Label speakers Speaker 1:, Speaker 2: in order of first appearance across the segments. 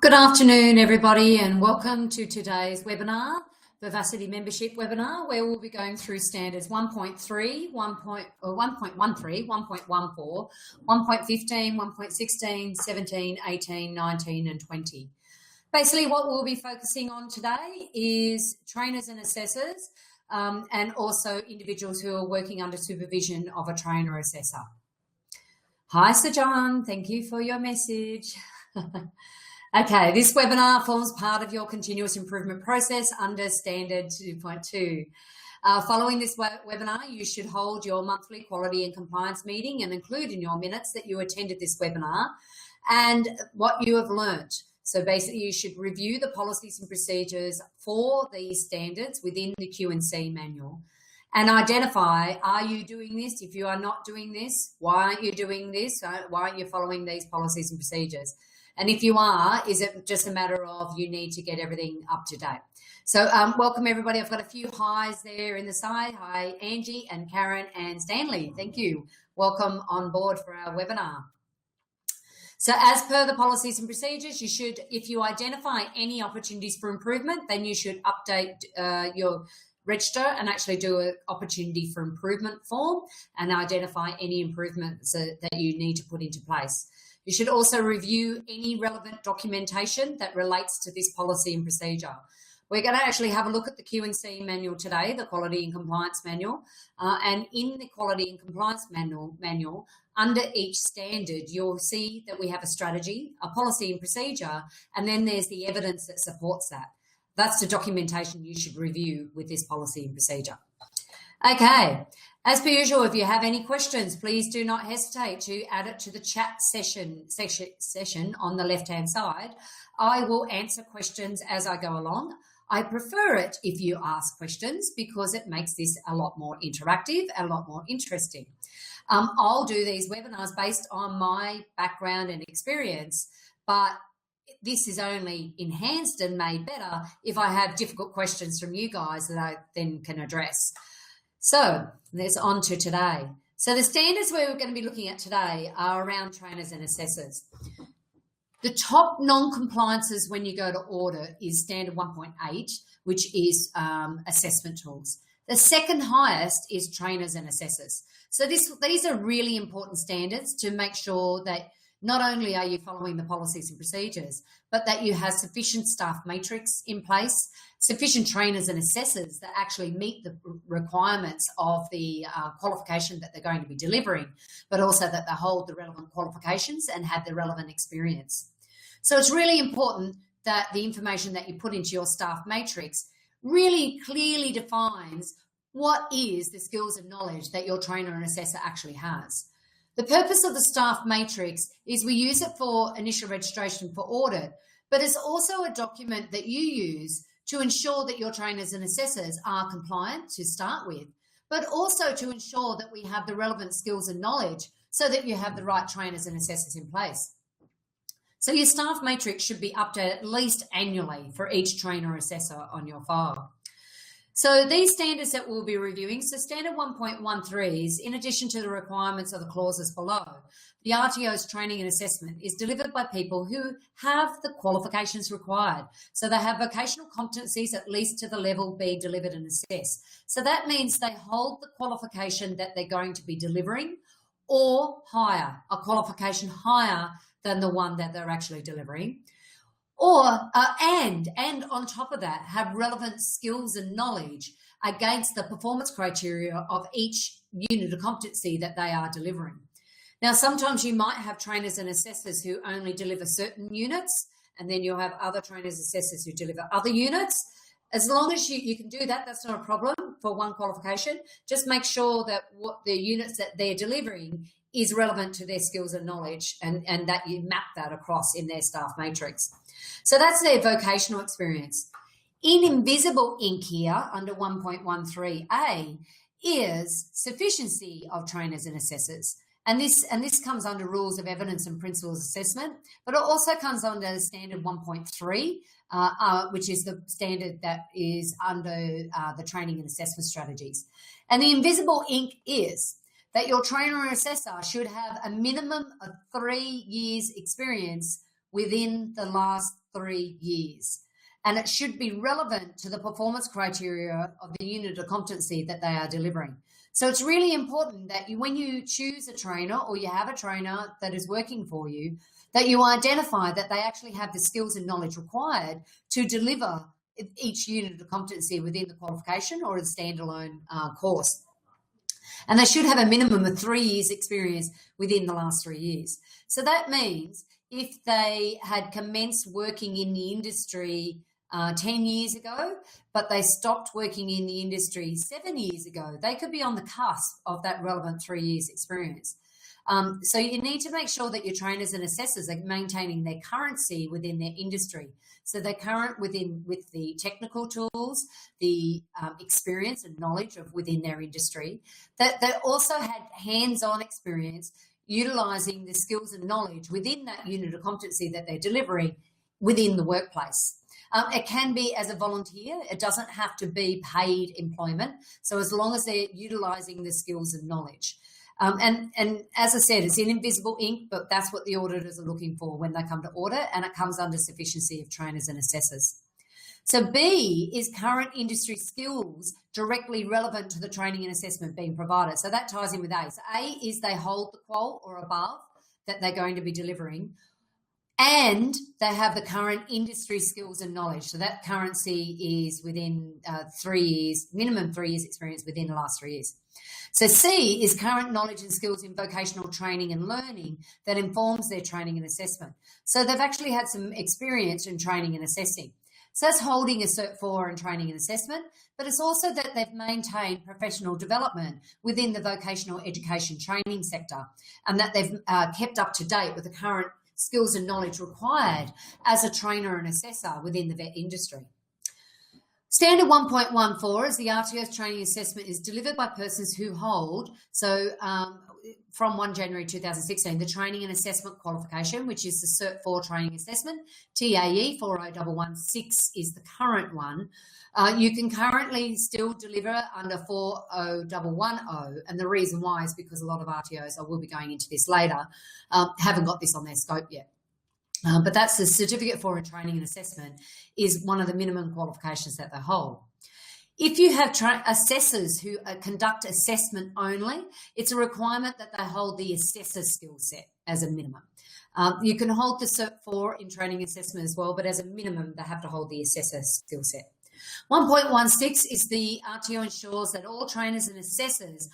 Speaker 1: Good afternoon, everybody, and welcome to today's webinar, Vivacity Membership Webinar, where we'll be going through standards 1.3, 1.13, 1.14, 1.15, 1.16, 17, 18, 19, and 20. Basically, what we'll be focusing on today is trainers and assessors, and also individuals who are working under supervision of a trainer assessor. Hi, Sir John. Thank you for your message. Okay, this webinar forms part of your continuous improvement process under Standard 2.2. Following this webinar, you should hold your monthly quality and compliance meeting and include in your minutes that you attended this webinar and what you have learnt. So basically, you should review the policies and procedures for these standards within the Q&C manual and identify, are you doing this? If you are not doing this, why aren't you doing this? Why aren't you following these policies and procedures? And if you are, is it just a matter of you need to get everything up to date? So welcome, everybody. I've got a few highs there in the side. Hi, Angie and Karen and Stanley. Thank you. Welcome on board for our webinar. So as per the policies and procedures, you should, if you identify any opportunities for improvement, then you should update your register and actually do an opportunity for improvement form and identify any improvements that you need to put into place. You should also review any relevant documentation that relates to this policy and procedure. We're going to actually have a look at the Q&C manual today, the Quality and Compliance Manual. And in the Quality and Compliance manual, under each standard, you'll see that we have a strategy, a policy and procedure, and then there's the evidence that supports that. That's the documentation you should review with this policy and procedure. Okay. As per usual, if you have any questions, please do not hesitate to add it to the chat session on the left-hand side. I will answer questions as I go along. I prefer it if you ask questions because it makes this a lot more interactive, a lot more interesting. I'll do these webinars based on my background and experience, but this is only enhanced and made better if I have difficult questions from you guys that I then can address. So let's on to today. So the standards we're going to be looking at today are around trainers and assessors. The top non-compliances when you go to audit is standard 1.8, which is assessment tools. The second highest is trainers and assessors. So these are really important standards to make sure that not only are you following the policies and procedures, but that you have sufficient staff matrix in place, sufficient trainers and assessors that actually meet the requirements of the qualification that they're going to be delivering, but also that they hold the relevant qualifications and have the relevant experience. So it's really important that the information that you put into your staff matrix really clearly defines what is the skills and knowledge that your trainer and assessor actually has. The purpose of the staff matrix is we use it for initial registration for audit, but it's also a document that you use to ensure that your trainers and assessors are compliant to start with, but also to ensure that we have the relevant skills and knowledge so that you have the right trainers and assessors in place. So your staff matrix should be updated at least annually for each trainer or assessor on your file. So these standards that we'll be reviewing, so standard 1.13 is in addition to the requirements of the clauses below, the RTO's training and assessment is delivered by people who have the qualifications required. So they have vocational competencies at least to the level being delivered and assessed. So that means they hold the qualification that they're going to be delivering or higher, a qualification higher than the one that they're actually delivering. Or, and on top of that, have relevant skills and knowledge against the performance criteria of each unit of competency that they are delivering. Now, sometimes you might have trainers and assessors who only deliver certain units, and then you'll have other trainers and assessors who deliver other units. As long as you can do that, that's not a problem for one qualification. Just make sure that what the units that they're delivering is relevant to their skills and knowledge and that you map that across in their staff matrix. So that's their vocational experience. In invisible ink here under 1.13A is sufficiency of trainers and assessors. And this comes under rules of evidence and principles assessment, but it also comes under standard 1.3, which is the standard that is under the training and assessment strategies. And the invisible ink is that your trainer or assessor should have a minimum of 3 years experience within the last 3 years. And it should be relevant to the performance criteria of the unit of competency that they are delivering. So it's really important that when you choose a trainer or you have a trainer that is working for you, that you identify that they actually have the skills and knowledge required to deliver each unit of competency within the qualification or a standalone course. And they should have a minimum of 3 years experience within the last 3 years. So that means if they had commenced working in the industry 10 years ago, but they stopped working in the industry 7 years ago, they could be on the cusp of that relevant 3 years experience. So you need to make sure that your trainers and assessors are maintaining their currency within their industry. So they're current with the technical tools, the experience and knowledge of within their industry, that they also had hands-on experience utilising the skills and knowledge within that unit of competency that they're delivering within the workplace. It can be as a volunteer. It doesn't have to be paid employment. So as long as they're utilising the skills and knowledge. And as I said, it's in invisible ink, but that's what the auditors are looking for when they come to audit, and it comes under sufficiency of trainers and assessors. So B is current industry skills directly relevant to the training and assessment being provided. So that ties in with A. So A is they hold the qual or above that they're going to be delivering, and they have the current industry skills and knowledge. So that currency is within 3 years, minimum 3 years experience within the last 3 years. So C is current knowledge and skills in vocational training and learning that informs their training and assessment. So they've actually had some experience in training and assessing. So that's holding a Cert 4 in training and assessment, but it's also that they've maintained professional development within the vocational education training sector, and that they've kept up to date with the current skills and knowledge required as a trainer and assessor within the vet industry. Standard 1.14 is the RTO's training assessment is delivered by persons who hold, so from 1 January 2016, the training and assessment qualification, which is the Cert 4 training assessment, TAE 40116 is the current one. You can currently still deliver under 40110, and the reason why is because a lot of RTOs, I will be going into this later, haven't got this on their scope yet. But that's the certificate for in training and assessment is one of the minimum qualifications that they hold. If you have assessors who conduct assessment only, it's a requirement that they hold the assessor skill set as a minimum. You can hold the Cert 4 in training assessment as well, but as a minimum, they have to hold the assessor skill set. 1.16 is the RTO ensures that all trainers and assessors,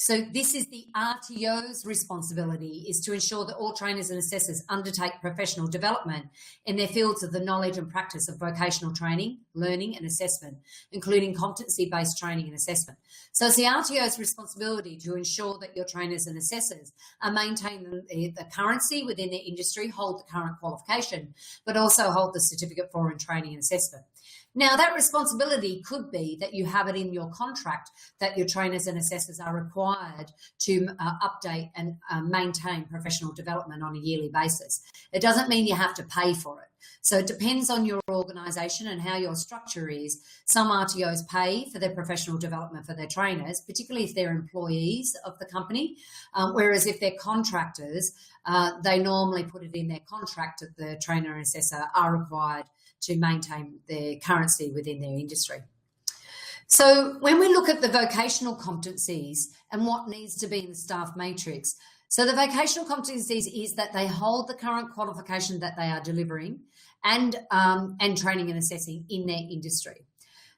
Speaker 1: so this is the RTO's responsibility, is to ensure that all trainers and assessors undertake professional development in their fields of the knowledge and practice of vocational training, learning and assessment, including competency-based training and assessment. So it's the RTO's responsibility to ensure that your trainers and assessors are maintaining the currency within their industry, hold the current qualification, but also hold the certificate for in training and assessment. Now, that responsibility could be that you have it in your contract that your trainers and assessors are required to update and maintain professional development on a yearly basis. It doesn't mean you have to pay for it. So it depends on your organisation and how your structure is. Some RTOs pay for their professional development for their trainers, particularly if they're employees of the company, whereas if they're contractors, they normally put it in their contract that the trainer and assessor are required to maintain their currency within their industry. So when we look at the vocational competencies and what needs to be in the staff matrix, so the vocational competencies is that they hold the current qualification that they are delivering and training and assessing in their industry.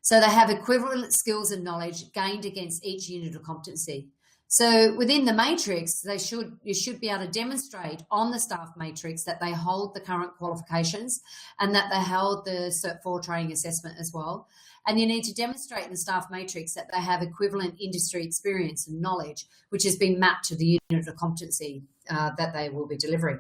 Speaker 1: So they have equivalent skills and knowledge gained against each unit of competency. So within the matrix, you should be able to demonstrate on the staff matrix that they hold the current qualifications and that they hold the Cert 4 training assessment as well. And you need to demonstrate in the staff matrix that they have equivalent industry experience and knowledge, which has been mapped to the unit of competency that they will be delivering.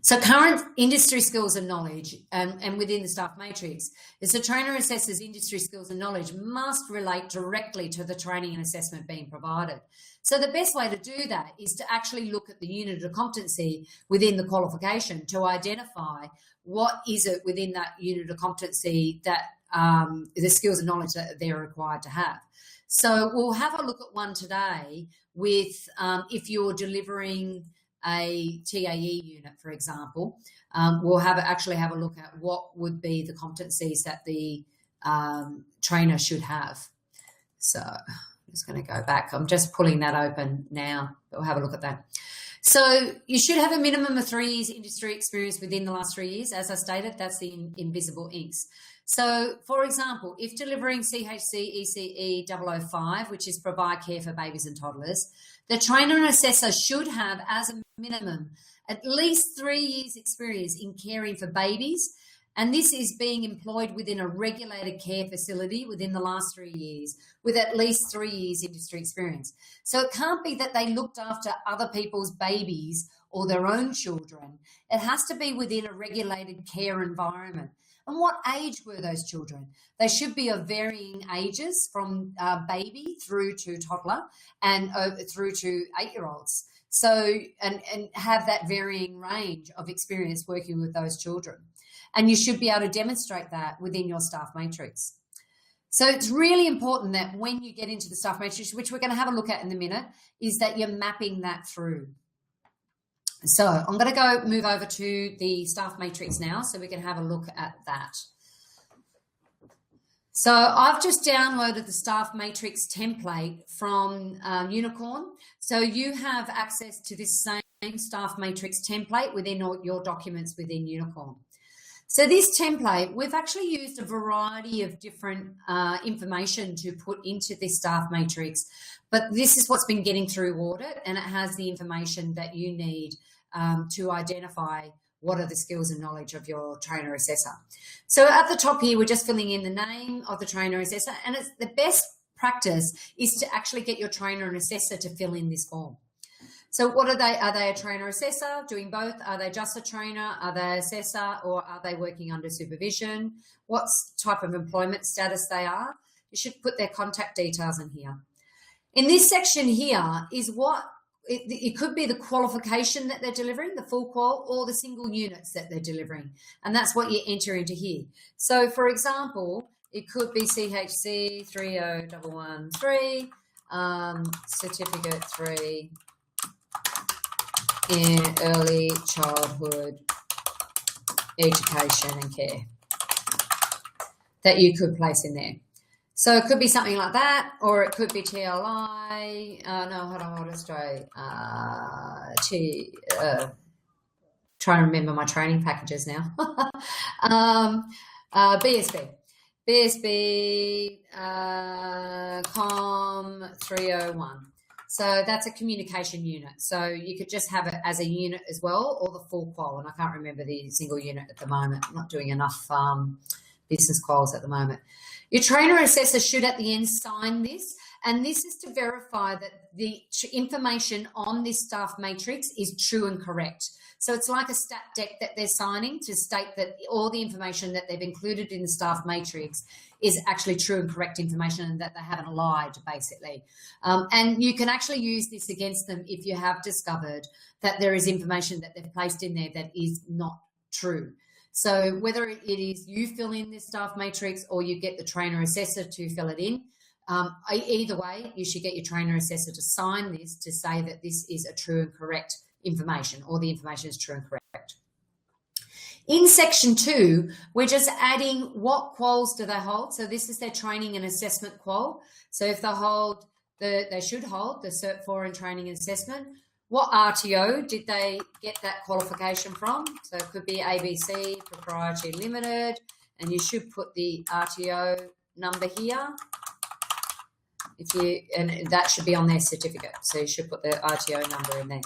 Speaker 1: So current industry skills and knowledge and within the staff matrix is the trainer assessor's industry skills and knowledge must relate directly to the training and assessment being provided. So the best way to do that is to actually look at the unit of competency within the qualification to identify what is it within that unit of competency that the skills and knowledge that they're required to have. So we'll have a look at one today with if you're delivering a TAE unit, for example, we'll actually have a look at what would be the competencies that the trainer should have. So I'm just going to go back. I'm just pulling that open now. We'll have a look at that. So you should have a minimum of 3 years industry experience within the last 3 years. As I stated, that's the invisible inks. So, for example, if delivering CHC ECE 005, which is provide care for babies and toddlers, the trainer and assessor should have, as a minimum, at least 3 years experience in caring for babies, and this is being employed within a regulated care facility within the last 3 years with at least 3 years industry experience. So it can't be that they looked after other people's babies or their own children. It has to be within a regulated care environment. And what age were those children? They should be of varying ages, from baby through to toddler and through to 8-year-olds. So, and have that varying range of experience working with those children. And you should be able to demonstrate that within your staff matrix. So it's really important that when you get into the staff matrix, which we're going to have a look at in a minute, is that you're mapping that through. So I'm going to move over to the staff matrix now so we can have a look at that. So I've just downloaded the staff matrix template from Unicorn. So you have access to this same staff matrix template within all your documents within Unicorn. So this template, we've actually used a variety of different information to put into this staff matrix, but this is what's been getting through audit, and it has the information that you need to identify what are the skills and knowledge of your trainer assessor. So at the top here, we're just filling in the name of the trainer assessor, and it's the best practice is to actually get your trainer and assessor to fill in this form. So what are they? Are they a trainer assessor doing both? Are they just a trainer? Are they assessor, or are they working under supervision? What type of employment status they are? You should put their contact details in here. In this section here is what it could be the qualification that they're delivering, the full qual, or the single units that they're delivering. And that's what you enter into here. So for example, it could be CHC 30113, certificate 3 in early childhood education and care that you could place in there. So it could be something like that, or it could be TLI. Trying to remember my training packages now. BSB, COM 301. So that's a communication unit. So you could just have it as a unit as well, or the full qual. And I can't remember the single unit at the moment. I'm not doing enough business quals at the moment. Your trainer assessor should at the end sign this, and this is to verify that the information on this staff matrix is true and correct. So it's like a stat deck that they're signing to state that all the information that they've included in the staff matrix is actually true and correct information, and that they haven't lied, basically. And you can actually use this against them if you have discovered that there is information that they've placed in there that is not true. So whether it is you fill in this staff matrix or you get the trainer assessor to fill it in, either way, you should get your trainer assessor to sign this to say that this is a true and correct information, or the information is true and correct. In section 2, we're just adding what quals do they hold. So this is their training and assessment qual. So if they should hold the Cert 4 in training and assessment. What RTO did they get that qualification from? So it could be ABC Proprietary Limited, and you should put the RTO number here. And that should be on their certificate. So you should put the RTO number in there.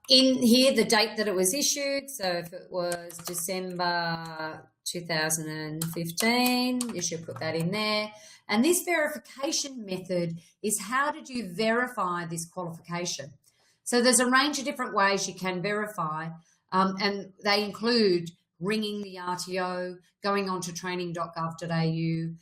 Speaker 1: In here, the date that it was issued. So if it was December 2015, you should put that in there. And this verification method is how did you verify this qualification? So there's a range of different ways you can verify, and they include ringing the RTO, going on to training.gov.au.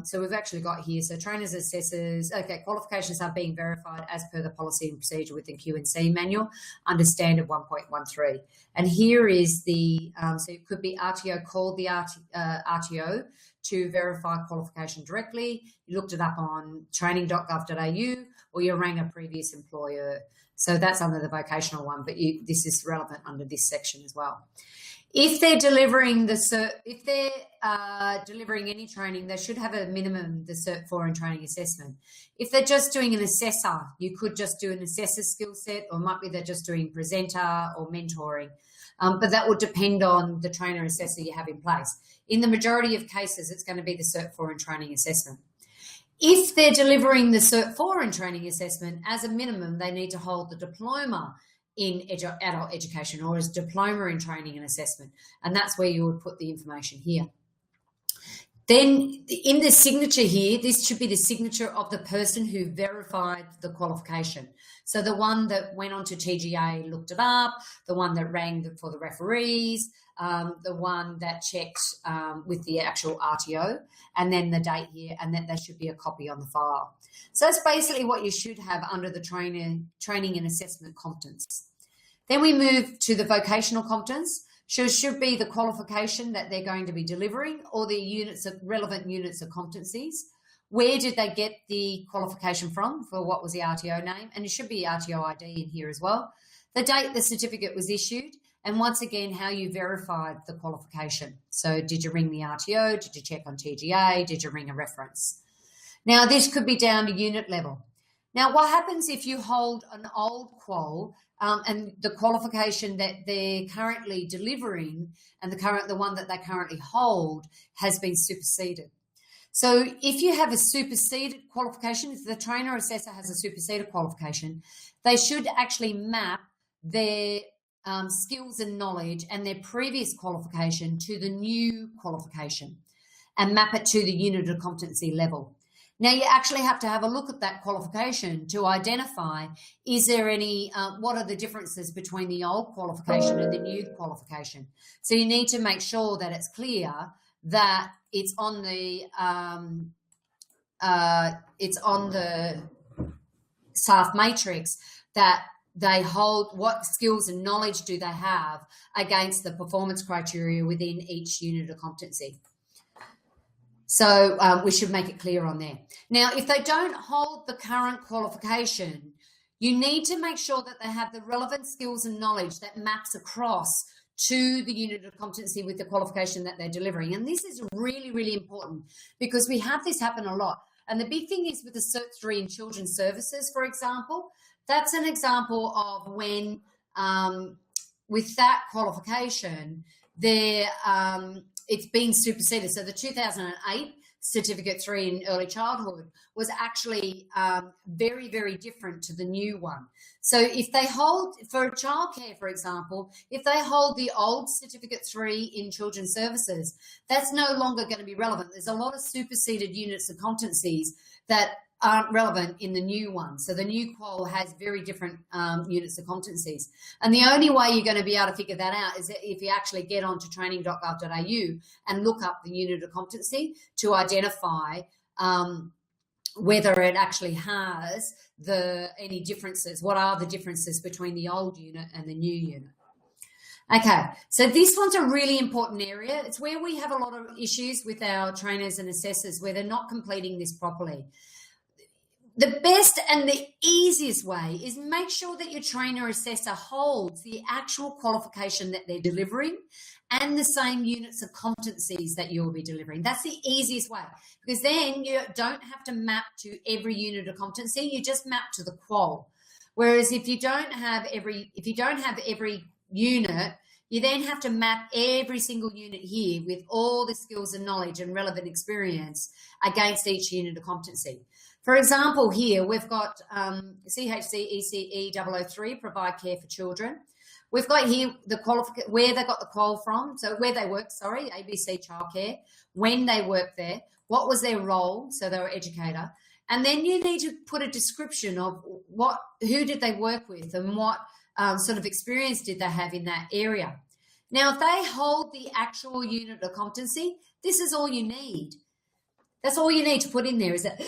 Speaker 1: So we've actually got here, so trainers, assessors, okay, qualifications are being verified as per the policy and procedure within Q&C manual under standard 1.13. And here is the, so it could be RTO called the RTO to verify qualification directly. You looked it up on training.gov.au, or you rang a previous employer. So that's under the vocational one, but this is relevant under this section as well. If they're delivering delivering any training, they should have a minimum, the Cert 4 in training assessment. If they're just doing an assessor, you could just do an assessor skill set, or might be they're just doing presenter or mentoring. But that would depend on the trainer assessor you have in place. In the majority of cases, it's going to be the Cert 4 in training assessment. If they're delivering the Cert 4 in training assessment, as a minimum, they need to hold the diploma in adult education, or as diploma in training and assessment. And that's where you would put the information here. Then in the signature here, this should be the signature of the person who verified the qualification. So the one that went on to TGA, looked it up, the one that rang for the referees, the one that checked with the actual RTO, and then the date here, and then there should be a copy on the file. So that's basically what you should have under the training and assessment competence. Then we move to the vocational competence. So it should be the qualification that they're going to be delivering, or the relevant units of competencies. Where did they get the qualification from, for what was the RTO name? And it should be RTO ID in here as well. The date the certificate was issued, and once again, how you verified the qualification. So did you ring the RTO? Did you check on TGA? Did you ring a reference? Now, this could be down to unit level. Now, what happens if you hold an old qual and the qualification that they're currently delivering and the one that they currently hold has been superseded? So if you have a superseded qualification, if the trainer assessor has a superseded qualification, they should actually map their skills and knowledge and their previous qualification to the new qualification and map it to the unit of competency level. Now, you actually have to have a look at that qualification to identify, is there any, what are the differences between the old qualification and the new qualification? So you need to make sure that it's clear that it's on the SAF matrix, that they hold, what skills and knowledge do they have against the performance criteria within each unit of competency. So we should make it clear on there. Now, if they don't hold the current qualification, you need to make sure that they have the relevant skills and knowledge that maps across to the unit of competency with the qualification that they're delivering. And this is really, really important, because we have this happen a lot. And the big thing is with the Cert 3 in children's services, for example, that's an example of when with that qualification, it's been superseded. So the 2008 Certificate 3 in early childhood was actually very, very different to the new one. So if they hold, for childcare, for example, if they hold the old Certificate 3 in children's services, that's no longer going to be relevant. There's a lot of superseded units of competencies that aren't relevant in the new one. So the new qual has very different units of competencies. And the only way you're going to be able to figure that out is if you actually get onto training.gov.au and look up the unit of competency to identify whether it actually has any differences. What are the differences between the old unit and the new unit? Okay, so this one's a really important area. It's where we have a lot of issues with our trainers and assessors, where they're not completing this properly. The best and the easiest way is make sure that your trainer assessor holds the actual qualification that they're delivering and the same units of competencies that you'll be delivering. That's the easiest way, because then you don't have to map to every unit of competency. You just map to the qual. Whereas if you don't have every unit, you then have to map every single unit here with all the skills and knowledge and relevant experience against each unit of competency. For example, here we've got CHC ECE 003, provide care for children. We've got here where they got the qual from, so where they work, ABC Childcare, when they worked there, what was their role, so they were educator, and then you need to put a description of who did they work with and what sort of experience did they have in that area. Now, if they hold the actual unit of competency, this is all you need. That's all you need to put in there, is that,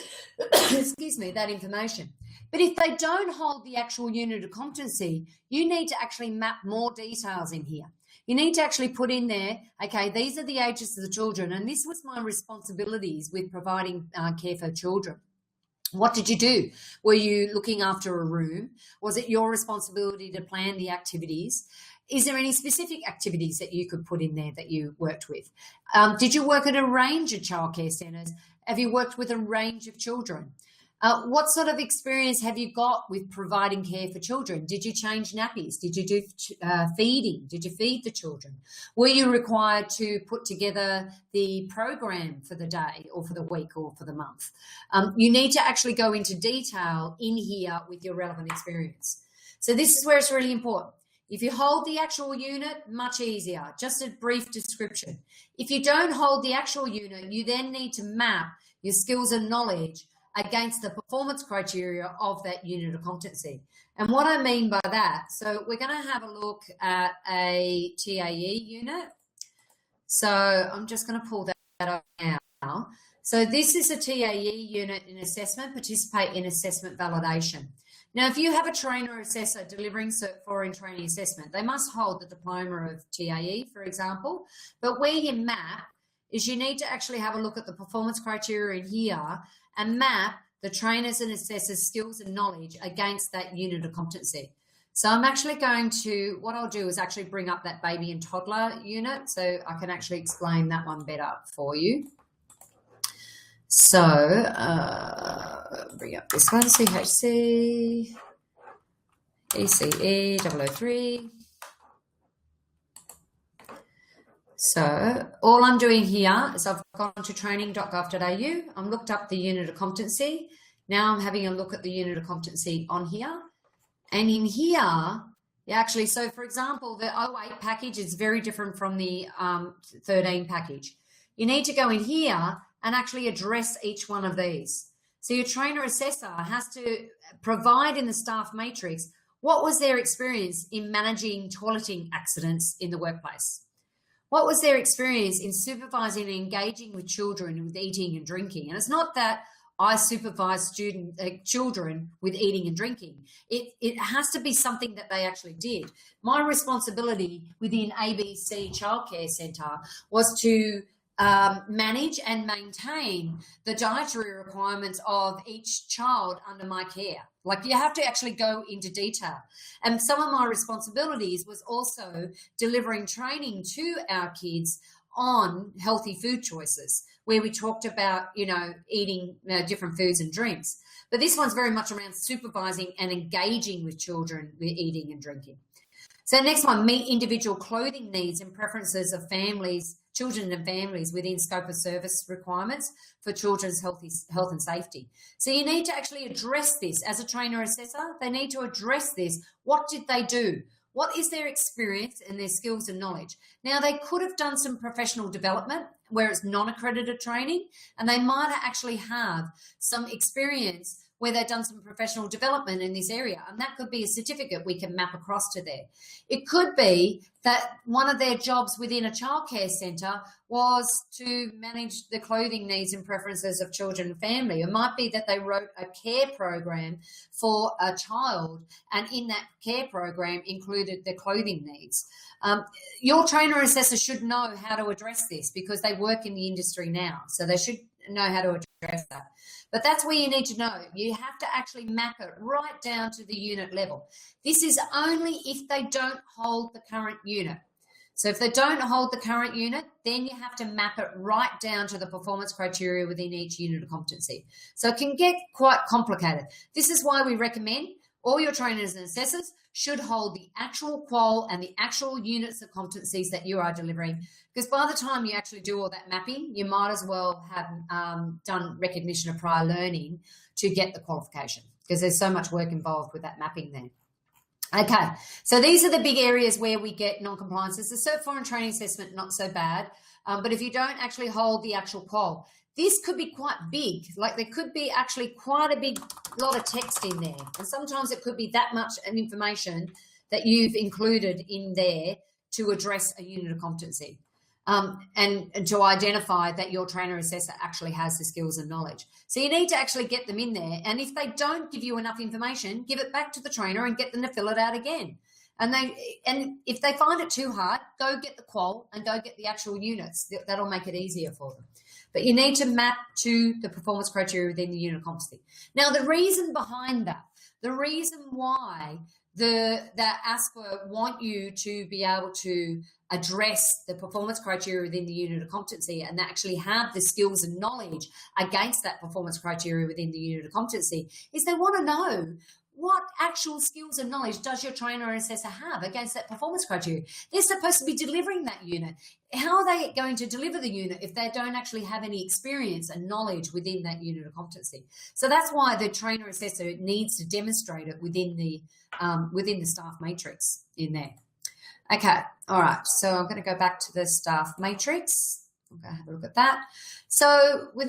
Speaker 1: excuse me, that information. But if they don't hold the actual unit of competency, you need to actually map more details in here. You need to actually put in there, okay, these are the ages of the children, and this was my responsibilities with providing care for children. What did you do? Were you looking after a room? Was it your responsibility to plan the activities? Is there any specific activities that you could put in there that you worked with? Did you work at a range of childcare centres? Have you worked with a range of children? What sort of experience have you got with providing care for children? Did you change nappies? Did you do feeding? Did you feed the children? Were you required to put together the program for the day or for the week or for the month? You need to actually go into detail in here with your relevant experience. So this is where it's really important. If you hold the actual unit, much easier, just a brief description. If you don't hold the actual unit, you then need to map your skills and knowledge against the performance criteria of that unit of competency. And what I mean by that, so we're going to have a look at a TAE unit. So I'm just going to pull that up now. So this is a TAE unit in assessment, participate in assessment validation. Now, if you have a trainer or assessor delivering Cert 4 in training assessment, they must hold the diploma of TAE, for example. But where you map is you need to actually have a look at the performance criteria in here and map the trainers and assessors skills and knowledge against that unit of competency. So I'm actually going to, what I'll do is actually bring up that baby and toddler unit so I can actually explain that one better for you. So bring up this one, CHC, ECE 003. So all I'm doing here is I've gone to training.gov.au. I'm looked up the unit of competency. Now I'm having a look at the unit of competency on here. And in here, actually, so for example, the 08 package is very different from the 13 package. You need to go in here and actually address each one of these. So your trainer assessor has to provide in the staff matrix what was their experience in managing toileting accidents in the workplace. What was their experience in supervising and engaging with children with eating and drinking? And it's not that I supervise children with eating and drinking. It has to be something that they actually did. My responsibility within ABC Childcare Centre was to manage and maintain the dietary requirements of each child under my care. Like, you have to actually go into detail. And some of my responsibilities was also delivering training to our kids on healthy food choices, where we talked about, eating different foods and drinks. But this one's very much around supervising and engaging with children with eating and drinking. So next one, meet individual clothing needs and preferences of families, children and families within scope of service requirements for children's health and safety. So you need to actually address this as a trainer assessor. They need to address this. What did they do? What is their experience and their skills and knowledge? Now, they could have done some professional development where it's non-accredited training, and they might actually have some experience where they've done some professional development in this area, and that could be a certificate we can map across to there. It could be that one of their jobs within a childcare centre was to manage the clothing needs and preferences of children and family. It might be that they wrote a care program for a child, and in that care program included the clothing needs. Your trainer assessor should know how to address this because they work in the industry now, so they should know how to address that. But that's where you need to know. You have to actually map it right down to the unit level. This is only if they don't hold the current unit. So if they don't hold the current unit, then you have to map it right down to the performance criteria within each unit of competency. So it can get quite complicated. This is why we recommend all your trainers and assessors should hold the actual qual and the actual units of competencies that you are delivering, because by the time you actually do all that mapping, you might as well have done recognition of prior learning to get the qualification, because there's so much work involved with that mapping there. Okay, so these are the big areas where we get non-compliances. The Cert 4 and training assessment, not so bad, but if you don't actually hold the actual qual, this could be quite big. Like, there could be actually quite a big lot of text in there. And sometimes it could be that much information that you've included in there to address a unit of competency and to identify that your trainer assessor actually has the skills and knowledge. So you need to actually get them in there. And if they don't give you enough information, give it back to the trainer and get them to fill it out again. And if they find it too hard, go get the qual and go get the actual units. That'll make it easier for them. But you need to map to the performance criteria within the unit of competency. Now, the reason behind that, the reason why the ASQA want you to be able to address the performance criteria within the unit of competency and actually have the skills and knowledge against that performance criteria within the unit of competency is they want to know what actual skills and knowledge does your trainer or assessor have against that performance criteria. They're supposed to be delivering that unit. How are they going to deliver the unit if they don't actually have any experience and knowledge within that unit of competency? So that's why the trainer assessor needs to demonstrate it within the staff matrix in there. Okay, all right. So I'm going to go back to the staff matrix. Okay, have a look at that. So we've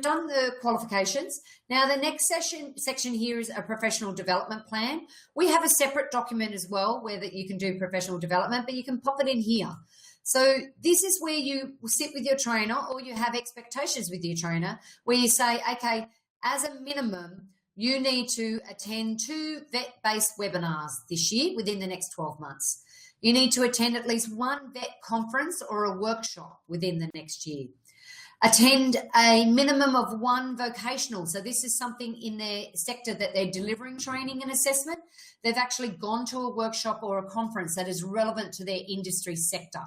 Speaker 1: done the qualifications. Now the next section here is a professional development plan. We have a separate document as well where that you can do professional development, but you can pop it in here. So this is where you sit with your trainer or you have expectations with your trainer where you say, okay, as a minimum, you need to attend 2 vet-based webinars this year within the next 12 months. You need to attend at least 1 vet conference or a workshop within the next year. Attend a minimum of 1 vocational. So this is something in their sector that they're delivering training and assessment. They've actually gone to a workshop or a conference that is relevant to their industry sector.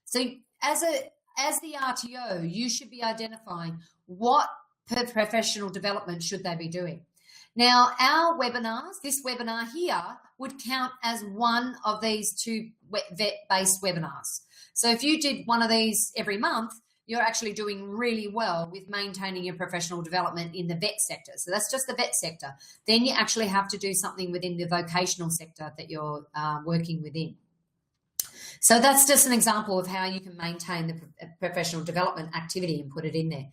Speaker 1: So as the RTO, you should be identifying what professional development should they be doing. Now, our webinars, this webinar here, would count as one of these 2 vet-based webinars. So if you did one of these every month, you're actually doing really well with maintaining your professional development in the vet sector. So that's just the vet sector. Then you actually have to do something within the vocational sector that you're working within. So that's just an example of how you can maintain the professional development activity and put it in there.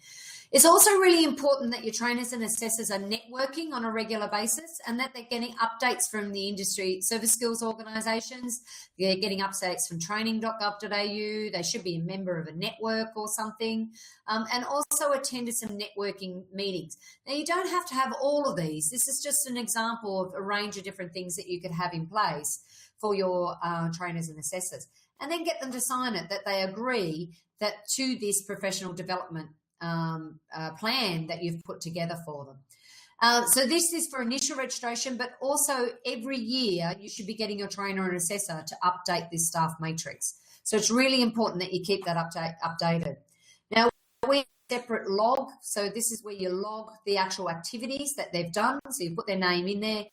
Speaker 1: It's also really important that your trainers and assessors are networking on a regular basis and that they're getting updates from the industry service skills organisations. They're getting updates from training.gov.au. They should be a member of a network or something, and also attended some networking meetings. Now, you don't have to have all of these. This is just an example of a range of different things that you could have in place for your trainers and assessors, and then get them to sign it that they agree that to this professional development plan that you've put together for them. So this is for initial registration, but also every year you should be getting your trainer and assessor to update this staff matrix. So it's really important that you keep that updated. Now, we have a separate log. So this is where you log the actual activities that they've done. So you put their name in there.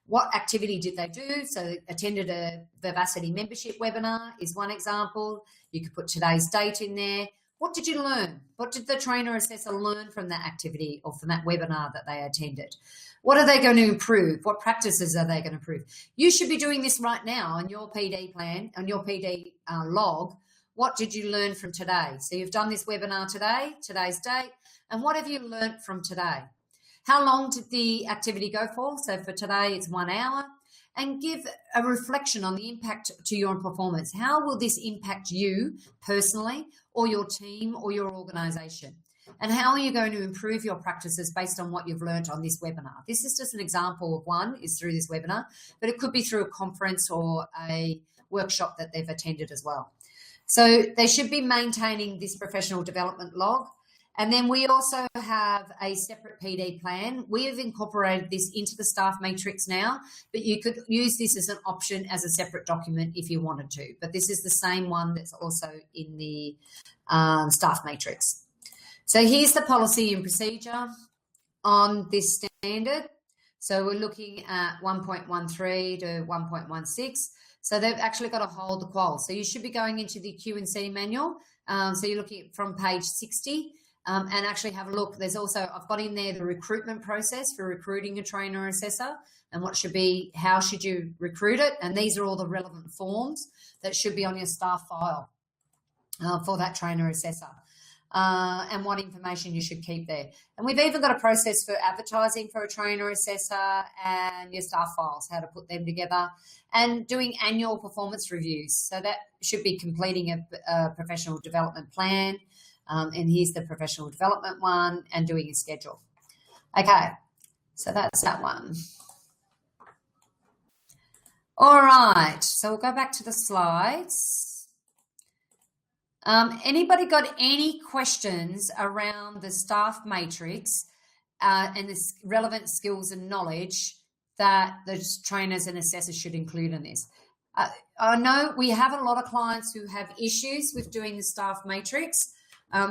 Speaker 1: What activity did they do? So attended a Vivacity membership webinar is one example. You could put today's date in there. What did you learn? What did the trainer assessor learn from that activity or from that webinar that they attended? What are they going to improve? What practices are they going to improve? You should be doing this right now on your PD plan, on your PD log. What did you learn from today? So you've done this webinar today, today's date, and what have you learnt from today? How long did the activity go for? So for today, it's 1 hour. And give a reflection on the impact to your performance. How will this impact you personally or your team or your organisation? And how are you going to improve your practices based on what you've learnt on this webinar? This is just an example of one, is through this webinar, but it could be through a conference or a workshop that they've attended as well. So they should be maintaining this professional development log. And then we also have a separate PD plan. We have incorporated this into the staff matrix now, but you could use this as an option as a separate document if you wanted to. But this is the same one that's also in the staff matrix. So here's the policy and procedure on this standard. So we're looking at 1.13 to 1.16. So they've actually got to hold the qual. So you should be going into the Q&C manual. So you're looking at from page 60. And actually have a look. There's also, I've got in there the recruitment process for recruiting a trainer or assessor and what should be, how should you recruit it? And these are all the relevant forms that should be on your staff file for that trainer or assessor and what information you should keep there. And we've even got a process for advertising for a trainer or assessor and your staff files, how to put them together and doing annual performance reviews. So that should be completing a professional development plan. And here's the professional development one and doing a schedule. Okay, so that's that one. All right, so we'll go back to the slides. Anybody got any questions around the staff matrix and the relevant skills and knowledge that the trainers and assessors should include in this? I know we have a lot of clients who have issues with doing the staff matrix.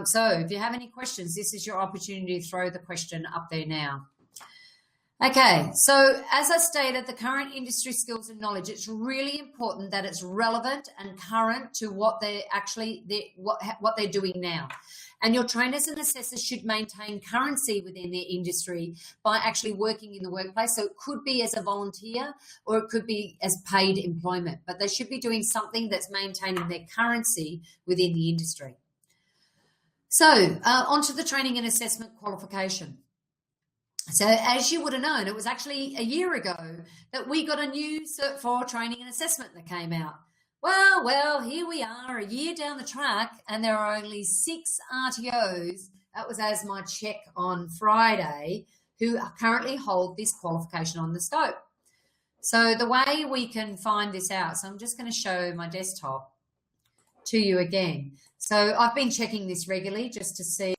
Speaker 1: So if you have any questions, this is your opportunity to throw the question up there now. Okay, so as I stated, the current industry skills and knowledge, it's really important that it's relevant and current to what they're actually, what they're doing now. And your trainers and assessors should maintain currency within their industry by actually working in the workplace. So it could be as a volunteer or it could be as paid employment, but they should be doing something that's maintaining their currency within the industry. So onto the training and assessment qualification. So as you would have known, it was actually a year ago that we got a new Cert 4 training and assessment that came out. Well, here we are a year down the track and there are only 6 RTOs, that was as my check on Friday, who currently hold this qualification on the scope. So the way we can find this out, so I'm just going to show my desktop to you again. So I've been checking this regularly just to see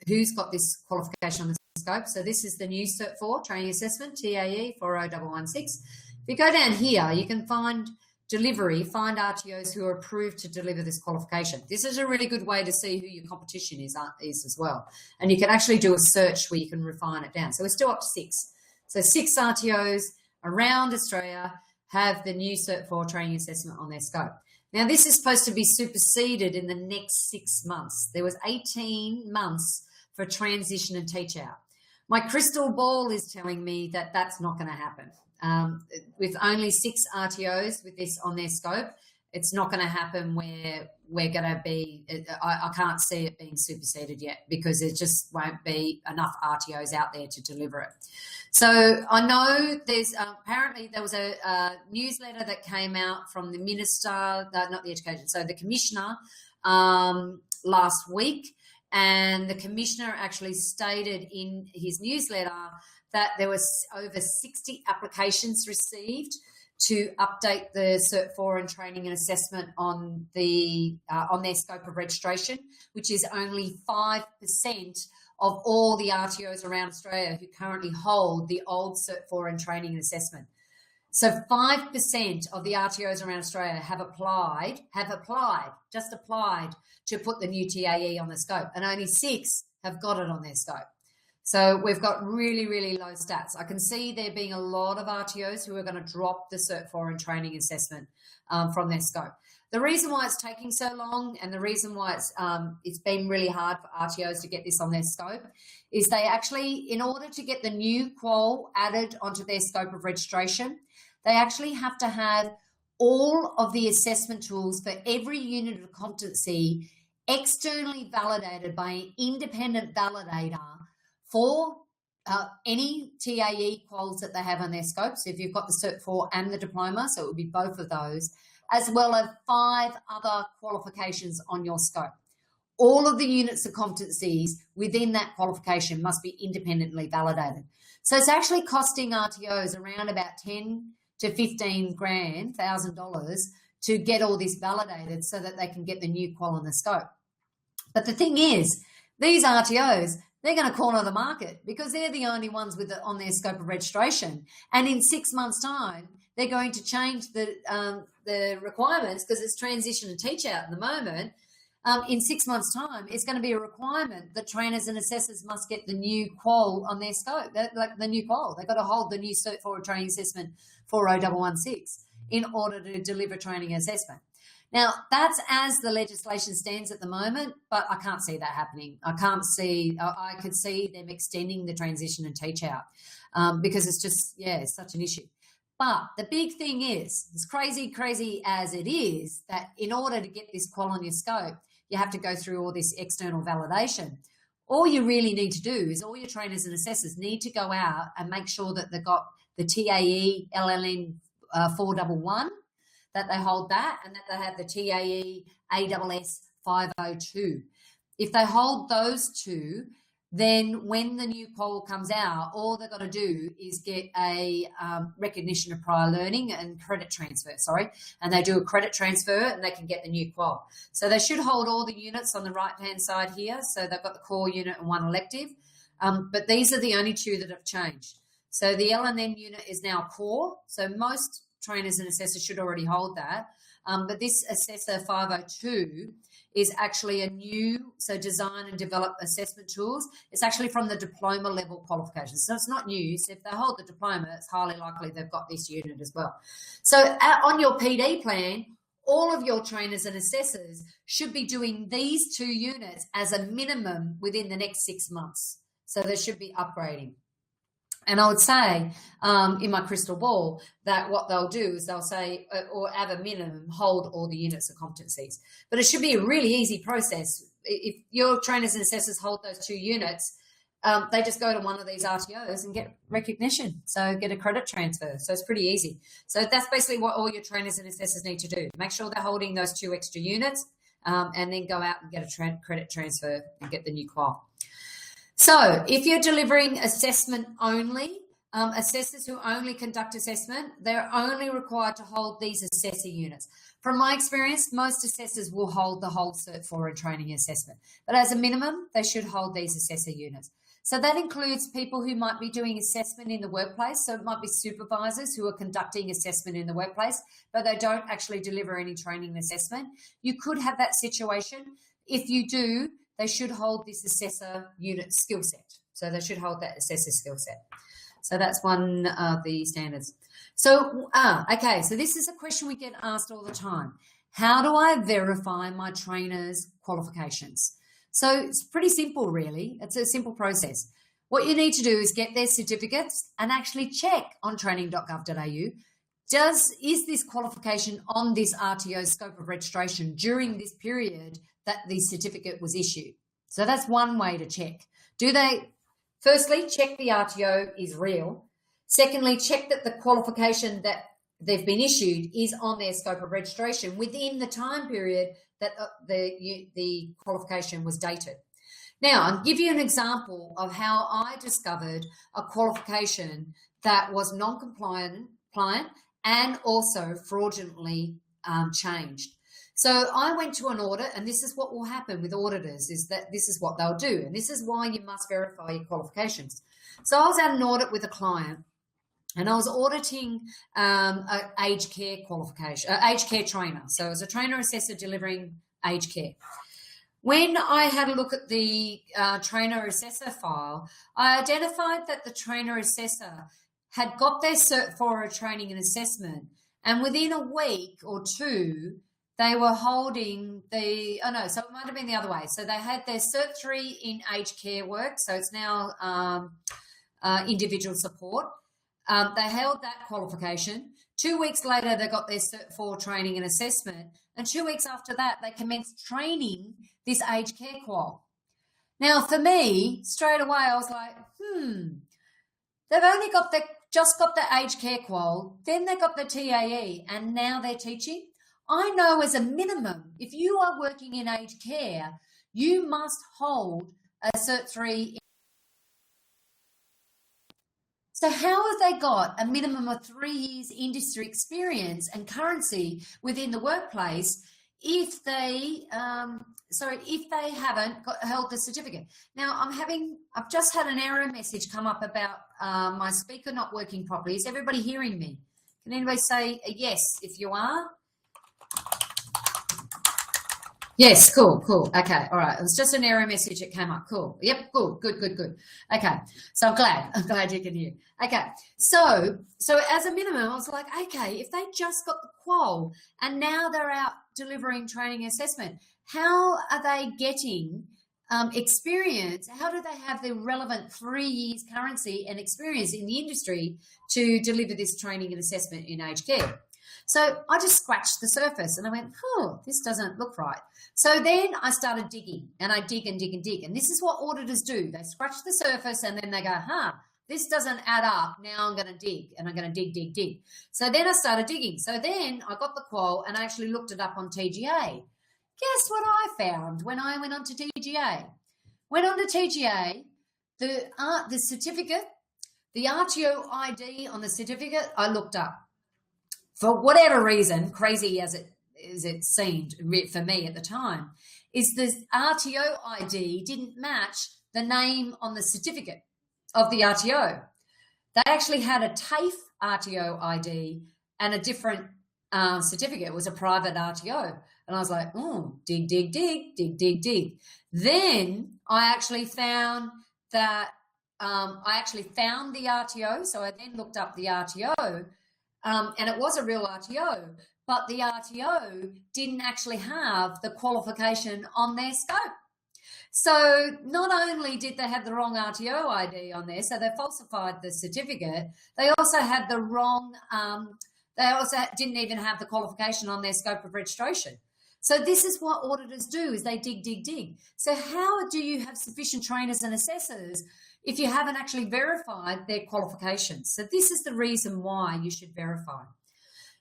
Speaker 1: who's got this qualification on the scope. So this is the new Cert 4 training assessment, TAE 40116. If you go down here, you can find delivery, find RTOs who are approved to deliver this qualification. This is a really good way to see who your competition is as well. And you can actually do a search where you can refine it down. So we're still up to 6. So 6 RTOs around Australia have the new Cert 4 training assessment on their scope. Now, this is supposed to be superseded in the next 6 months. There was 18 months for transition and teach out. My crystal ball is telling me that that's not going to happen. With only 6 RTOs with this on their scope, it's not going to happen where we're going to be. I can't see it being superseded yet because there just won't be enough RTOs out there to deliver it. So I know there's apparently there was a newsletter that came out from the minister, not the education, so the commissioner last week. And the commissioner actually stated in his newsletter that there was over 60 applications received to update the Cert 4 and training and assessment on their scope of registration, which is only 5% of all the RTOs around Australia who currently hold the old Cert 4 and training and assessment. So 5% of the RTOs around Australia have applied to put the new TAE on the scope, and only 6 have got it on their scope. So we've got really, really low stats. I can see there being a lot of RTOs who are going to drop the Cert 4 and training assessment from their scope. The reason why it's taking so long and the reason why it's been really hard for RTOs to get this on their scope is they actually, in order to get the new qual added onto their scope of registration, they actually have to have all of the assessment tools for every unit of competency externally validated by an independent validator for any TAE quals that they have on their scope. So if you've got the Cert 4 and the diploma, so it would be both of those, as well as 5 other qualifications on your scope. All of the units of competencies within that qualification must be independently validated. So it's actually costing RTOs around about $10,000 to $15,000 to get all this validated so that they can get the new qual on the scope. But the thing is, these RTOs, they're going to corner the market because they're the only ones with it on their scope of registration. And in 6 months' time, they're going to change the requirements because it's transition and teach out at the moment. In 6 months' time, it's going to be a requirement that trainers and assessors must get the new qual on their scope, like the new qual. They've got to hold the new Cert 4 training assessment 40116 in order to deliver training assessment. Now, that's as the legislation stands at the moment, but I can't see that happening. I could see them extending the transition and teach out because it's just, it's such an issue. But the big thing is, as crazy as it is, that in order to get this qual on your scope, you have to go through all this external validation. All you really need to do is all your trainers and assessors need to go out and make sure that they've got the TAE LLN 411, that they hold that, and that they have the TAE ASS 502. If they hold those 2, then when the new qual comes out, all they've got to do is get a recognition of prior learning and credit transfer, and they do a credit transfer and they can get the new qual. So they should hold all the units on the right-hand side here. So they've got the core unit and one elective, but these are the only two that have changed. So the L&N unit is now core. So most trainers and assessors should already hold that. But this Assessor 502 is actually a new, so design and develop assessment tools. It's actually from the diploma level qualifications. So it's not new. So if they hold the diploma, it's highly likely they've got this unit as well. So on your PD plan, all of your trainers and assessors should be doing these 2 units as a minimum within the next 6 months. So they should be upgrading. And I would say in my crystal ball that what they'll do is they'll say, or at a minimum, hold all the units of competencies. But it should be a really easy process. If your trainers and assessors hold those 2 units, they just go to one of these RTOs and get recognition, so get a credit transfer. So it's pretty easy. So that's basically what all your trainers and assessors need to do. Make sure they're holding those 2 extra units and then go out and get a credit transfer and get the new qual. So if you're delivering assessment only, assessors who only conduct assessment, they're only required to hold these assessor units. From my experience, most assessors will hold the whole Cert 4 and training assessment, but as a minimum, they should hold these assessor units. So that includes people who might be doing assessment in the workplace. So it might be supervisors who are conducting assessment in the workplace, but they don't actually deliver any training and assessment. You could have that situation. If you do, they should hold this assessor unit skill set. So they should hold that assessor skill set. So that's one of the standards. So, okay, so this is a question we get asked all the time. How do I verify my trainer's qualifications? So it's pretty simple, really. It's a simple process. What you need to do is get their certificates and actually check on training.gov.au. Is this qualification on this RTO scope of registration during this period that the certificate was issued? So that's one way to check. Firstly, check the RTO is real. Secondly, check that the qualification that they've been issued is on their scope of registration within the time period that the qualification was dated. Now, I'll give you an example of how I discovered a qualification that was non-compliant and also fraudulently changed. So I went to an audit, and this is what will happen with auditors, is that this is what they'll do, and this is why you must verify your qualifications. So I was at an audit with a client, and I was auditing an aged care aged care trainer. So as a trainer assessor delivering aged care. When I had a look at the trainer assessor file, I identified that the trainer assessor had got their Cert 4 training and assessment, and within a week or 2, they were holding so it might have been the other way. So they had their Cert 3 in aged care work, so it's now individual support. They held that qualification. 2 weeks later, they got their Cert 4 training and assessment, and 2 weeks after that, they commenced training this aged care qual. Now, for me, straight away, I was like, they've only just got the aged care qual, then they got the TAE, and now they're teaching. I know as a minimum, if you are working in aged care, you must hold a Cert 3. So how have they got a minimum of 3 years industry experience and currency within the workplace if they haven't held the certificate? Now I've just had an error message come up about my speaker not working properly. Is everybody hearing me? Can anybody say a yes if you are? Yes, cool. Okay, all right. It was just an error message that came up. Cool. Yep, cool. Good. Okay, so I'm glad you can hear. Okay, so as a minimum, I was like, okay, if they just got the qual and now they're out delivering training assessment, how are they getting experience? How do they have the relevant 3 years currency and experience in the industry to deliver this training and assessment in aged care? So I just scratched the surface and I went, this doesn't look right. So then I started digging, and I dig. And this is what auditors do. They scratch the surface and then they go, this doesn't add up. Now I'm going to dig, and I'm going to dig. So then I started digging. So then I got the qual and I actually looked it up on TGA. Guess what I found when I went on to TGA? Went on to TGA, the certificate, the RTO ID on the certificate, I looked up. For whatever reason, crazy as it seemed for me at the time, is the RTO ID didn't match the name on the certificate of the RTO. They actually had a TAFE RTO ID and a different certificate. It was a private RTO. And I was like, oh, dig. Then I actually found that the RTO. So I then looked up the RTO, and it was a real RTO, but the RTO didn't actually have the qualification on their scope. So not only did they have the wrong RTO ID on there, so they falsified the certificate, they also had the wrong, they also didn't even have the qualification on their scope of registration. So this is what auditors do, is they dig. So how do you have sufficient trainers and assessors if you haven't actually verified their qualifications? So this is the reason why you should verify.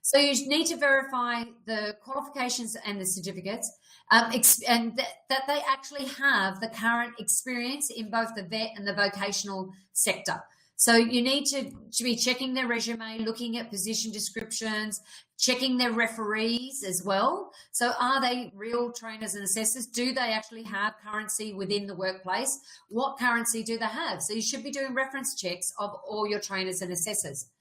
Speaker 1: So you need to verify the qualifications and the certificates, and that they actually have the current experience in both the vet and the vocational sector. So you need to be checking their resume, looking at position descriptions, checking their referees as well. So are they real trainers and assessors? Do they actually have currency within the workplace? What currency do they have? So you should be doing reference checks of all your trainers and assessors.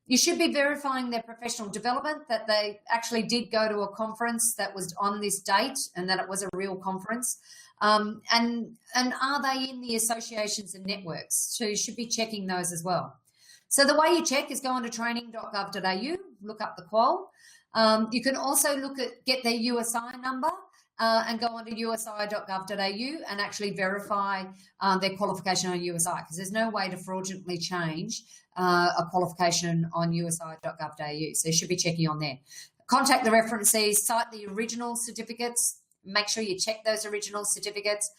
Speaker 1: You should be verifying their professional development, that they actually did go to a conference that was on this date and that it was a real conference. And are they in the associations and networks? So you should be checking those as well. So the way you check is go on to training.gov.au, look up the qual. You can also get their USI number and go on to usi.gov.au and actually verify their qualification on USI, because there's no way to fraudulently change a qualification on usi.gov.au. So you should be checking on there. Contact the referencees, cite the original certificates. Make sure you check those original certificates.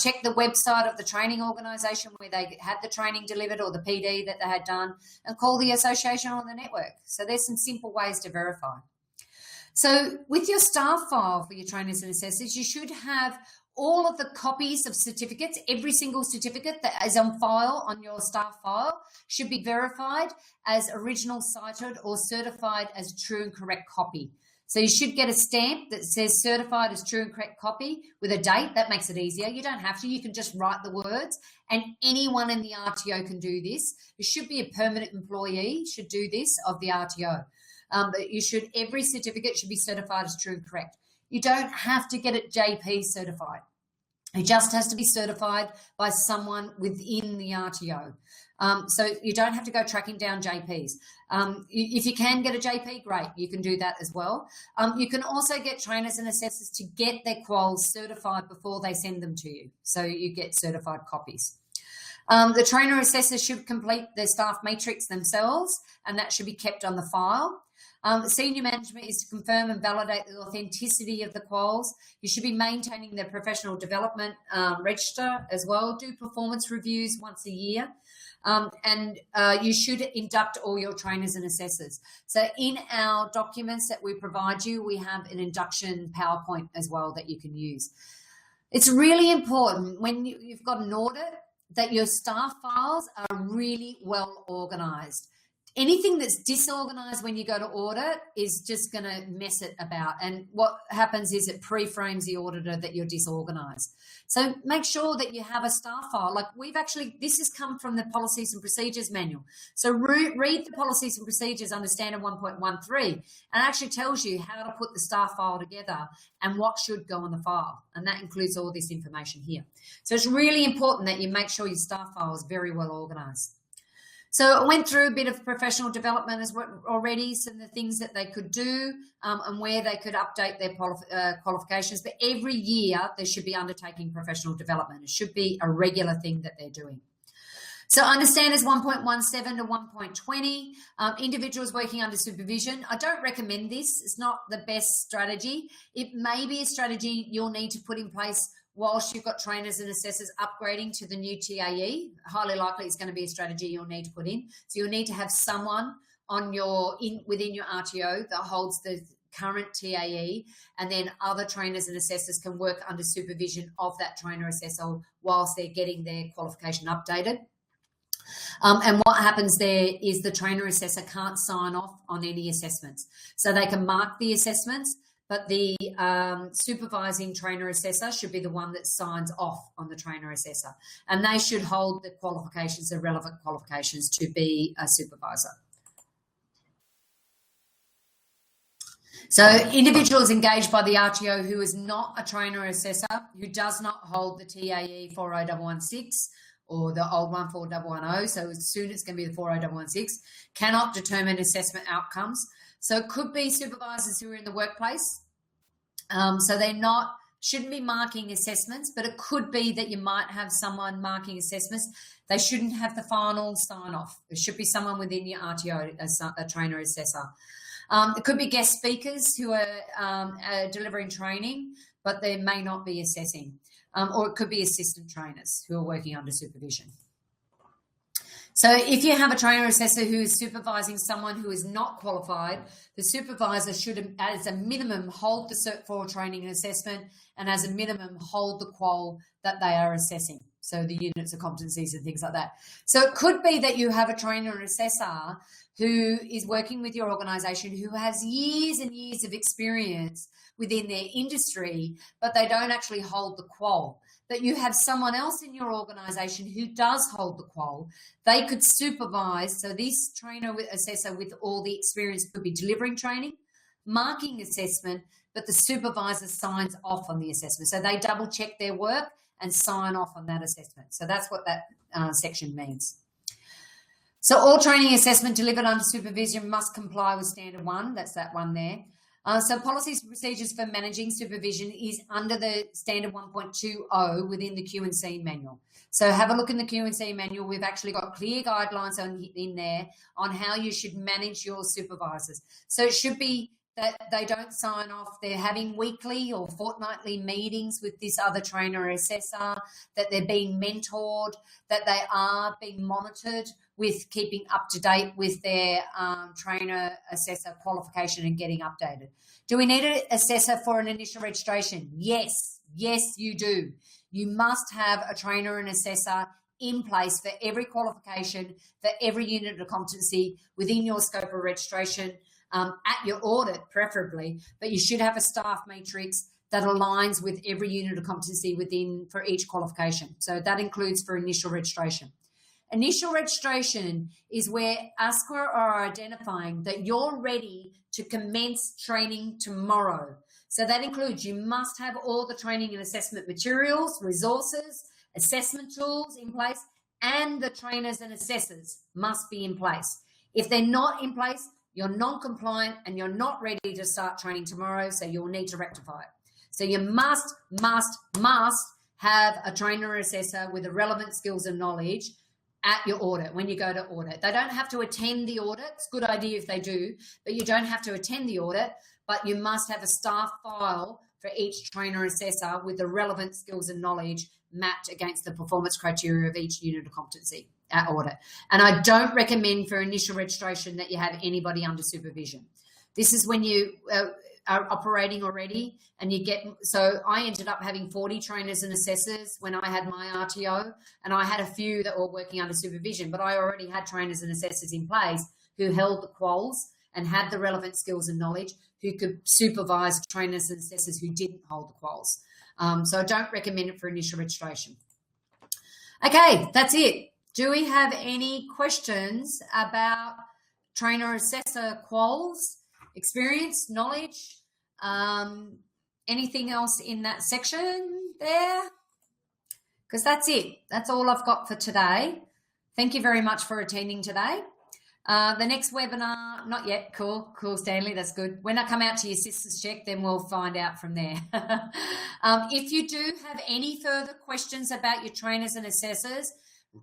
Speaker 1: Check the website of the training organisation where they had the training delivered, or the PD that they had done, and call the association on the network. So there's some simple ways to verify. So with your staff file for your trainers and assessors, you should have all of the copies of certificates. Every single certificate that is on file on your staff file should be verified as original cited or certified as true and correct copy. So you should get a stamp that says certified as true and correct copy with a date. That makes it easier. You don't have to. You can just write the words, and anyone in the RTO can do this. It should be a permanent employee should do this of the RTO. But every certificate should be certified as true and correct. You don't have to get it JP certified. It just has to be certified by someone within the RTO. So you don't have to go tracking down JPs. If you can get a JP, great, you can do that as well. You can also get trainers and assessors to get their quals certified before they send them to you. So you get certified copies. The trainer assessor should complete their staff matrix themselves, and that should be kept on the file. Senior management is to confirm and validate the authenticity of the quals. You should be maintaining their professional development register as well. Do performance reviews once a year. And you should induct all your trainers and assessors. So in our documents that we provide you, we have an induction PowerPoint as well that you can use. It's really important when you've got an audit that your staff files are really well organised. Anything that's disorganized when you go to audit is just going to mess it about. And what happens is it pre-frames the auditor that you're disorganized. So make sure that you have a staff file. Like this has come from the policies and procedures manual. So read the policies and procedures under standard 1.13, and it actually tells you how to put the staff file together and what should go on the file. And that includes all this information here. So it's really important that you make sure your staff file is very well organized. So I went through a bit of professional development already, some of the things that they could do and where they could update their qualifications. But every year they should be undertaking professional development. It should be a regular thing that they're doing. So understand is 1.17 to 1.20. Individuals working under supervision. I don't recommend this. It's not the best strategy. It may be a strategy you'll need to put in place whilst you've got trainers and assessors upgrading to the new TAE. Highly likely it's going to be a strategy you'll need to put in. So you'll need to have someone on within your RTO that holds the current TAE, and then other trainers and assessors can work under supervision of that trainer assessor whilst they're getting their qualification updated. And what happens there is the trainer assessor can't sign off on any assessments. So they can mark the assessments, but the supervising trainer assessor should be the one that signs off on the trainer assessor. And they should hold the qualifications, the relevant qualifications, to be a supervisor. So individuals engaged by the RTO who is not a trainer assessor, who does not hold the TAE 40116 or the old one 4110, so soon it's going to be the 40116, cannot determine assessment outcomes. So it could be supervisors who are in the workplace. So they're not, shouldn't be marking assessments, but it could be that you might have someone marking assessments. They shouldn't have the final sign off. There should be someone within your RTO, a trainer assessor. It could be guest speakers who are delivering training, but they may not be assessing. Or it could be assistant trainers who are working under supervision. So if you have a trainer assessor who is supervising someone who is not qualified, the supervisor should, as a minimum, hold the Cert 4 training and assessment, and as a minimum, hold the qual that they are assessing. So the units of competencies and things like that. So it could be that you have a trainer and assessor who is working with your organisation who has years and years of experience within their industry, but they don't actually hold the qual. That you have someone else in your organisation who does hold the qual. They could supervise. So this trainer assessor with all the experience could be delivering training, marking assessment, but the supervisor signs off on the assessment. So they double check their work and sign off on that assessment. So that's what that section means. So all training assessment delivered under supervision must comply with standard 1. That's that one there. So policies and procedures for managing supervision is under the standard 1.20 within the Q&C manual. So have a look in the Q&C manual. We've actually got clear guidelines in there on how you should manage your supervisors. So it should be that they don't sign off. They're having weekly or fortnightly meetings with this other trainer or assessor, that they're being mentored, that they are being monitored with keeping up to date with their trainer assessor qualification and getting updated. Do we need an assessor for an initial registration? Yes, you do. You must have a trainer and assessor in place for every qualification, for every unit of competency within your scope of registration, at your audit preferably, but you should have a staff matrix that aligns with every unit of competency within for each qualification. So that includes for initial registration. Initial registration is where ASQA are identifying that you're ready to commence training tomorrow. So that includes you must have all the training and assessment materials, resources, assessment tools in place, and the trainers and assessors must be in place. If they're not in place, you're non-compliant and you're not ready to start training tomorrow, so you'll need to rectify it. So you must have a trainer or assessor with the relevant skills and knowledge at your audit when you go to audit. They don't have to attend the audit. It's a good idea if they do, but you don't have to attend the audit, but you must have a staff file for each trainer or assessor with the relevant skills and knowledge mapped against the performance criteria of each unit of competency at audit. And I don't recommend for initial registration that you have anybody under supervision. This is when you are operating already and you get, so I ended up having 40 trainers and assessors when I had my RTO, and I had a few that were working under supervision, but I already had trainers and assessors in place who held the quals and had the relevant skills and knowledge, who could supervise trainers and assessors who didn't hold the quals. So I don't recommend it for initial registration. Okay, that's it. Do we have any questions about trainer assessor quals, experience, knowledge, anything else in that section there? Because that's it. That's all I've got for today. Thank you very much for attending today. The next webinar, not yet. Cool, Stanley, that's good. When I come out to your sisters check, then we'll find out from there. If you do have any further questions about your trainers and assessors,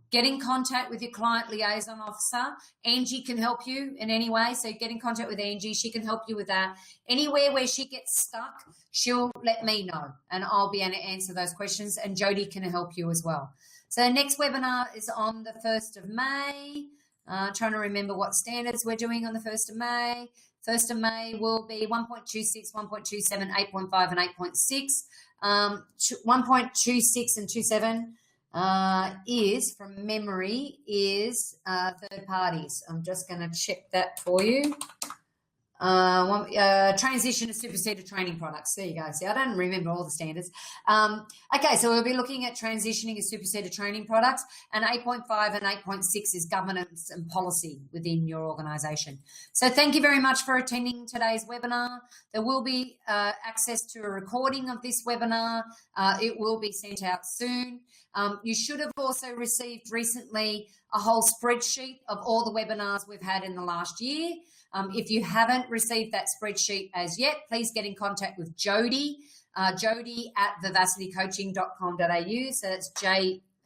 Speaker 1: get in contact with your client liaison officer. Angie can help you in any way, so get in contact with Angie. She can help you with that. Anywhere where she gets stuck, she'll let me know, and I'll be able to answer those questions, and Jody can help you as well. So next webinar is on the 1st of May. Trying to remember what standards we're doing on the 1st of May. 1st of May will be 1.26, 1.27, 8.5 and 8.6. 1.26 and 27 is, from memory, is third parties. I'm just going to check that for you. Transition to superseded training products. There you go. See, I don't remember all the standards. Okay, so we'll be looking at transitioning to superseded training products, and 8.5 and 8.6 is governance and policy within your organisation. So thank you very much for attending today's webinar. There will be access to a recording of this webinar. It will be sent out soon. You should have also received recently a whole spreadsheet of all the webinars we've had in the last year. If you haven't received that spreadsheet as yet, please get in contact with Jody, Jody at vivacitycoaching.com.au. So that's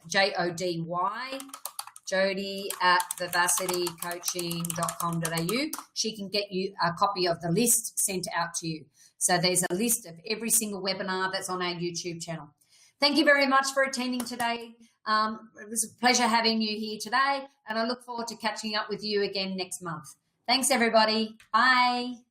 Speaker 1: J-O-D-Y, Jody at vivacitycoaching.com.au. She can get you a copy of the list sent out to you. So there's a list of every single webinar that's on our YouTube channel. Thank you very much for attending today. It was a pleasure having you here today, and I look forward to catching up with you again next month. Thanks, everybody. Bye.